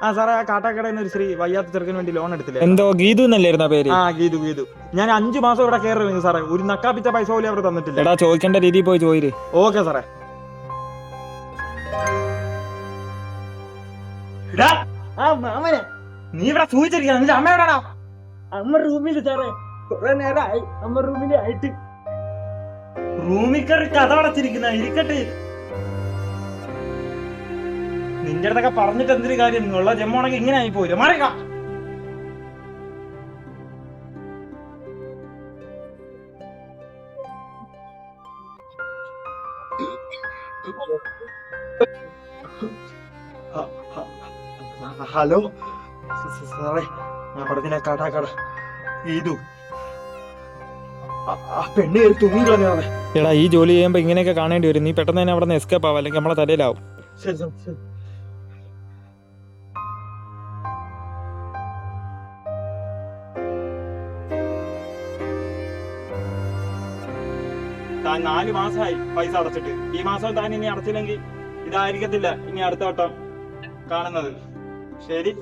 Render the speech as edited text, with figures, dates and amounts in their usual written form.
ആ സാറേ, ആ കാട്ടാക്കടയിൽ നിന്ന് ഒരു ശ്രീ വയ്യാത്ത ചെറുക്കിന് വേണ്ടി ലോൺ എടുത്തില്ലേ? എന്തോ ഗീതു എന്നല്ലായിരുന്ന പേര്? ആ, ഗീതു. ഞാൻ 5 മാസം ഇവിടെ കയറി സാറേ, ഒരു നക്കാപ്പിച്ച പൈസ പോലും അവർ തന്നിട്ടില്ല. എടാ, ചോദിക്കേണ്ട രീതിയിൽ പോയി ചോദിര്. ഓക്കെ സാറേ. മാമനെ, നീ ഇവിടെ സൂചിച്ചിരിക്കണം. നിന്റെ അമ്മ എവിടാടാ? അമ്മ റൂമിൽ സാറേ, കുറെ നേരമായി അമ്മ റൂമിൽ ആയിട്ട്. റൂമിൽ കയറി കഥ അടച്ചിരിക്കുന്ന, ഇരിക്കട്ടെ. നിന്റെ അടുത്തൊക്കെ പറഞ്ഞിട്ട് എന്തൊരു കാര്യം? ഉള്ള ജമ്മുണെങ്കിൽ ഇങ്ങനെ ആയി പോയില്ല. മാറിക്ക. ഹലോ സാറേ, ഞാൻ പറഞ്ഞ കാട്ടാക്കട ഇതു പെണ്ണ് കയറി തൂങ്ങിക്കളഞ്ഞാണ്. എടാ, ഈ ജോലി ചെയ്യുമ്പോ ഇങ്ങനെയൊക്കെ കാണേണ്ടി വരും. നീ പെട്ടെന്ന് തന്നെ അവിടെ നിന്ന് എസ്കേപ്പ് ആവും, അല്ലെങ്കിൽ നമ്മളെ തലയിലാവും. ശരി. താൻ 4 മാസമായി പൈസ അടച്ചിട്ട്. ഈ മാസം താൻ ഇനി അടച്ചില്ലെങ്കിൽ ഇതായിരിക്കത്തില്ല ഇനി അടുത്ത വട്ടം കാണുന്നത്. ശരി.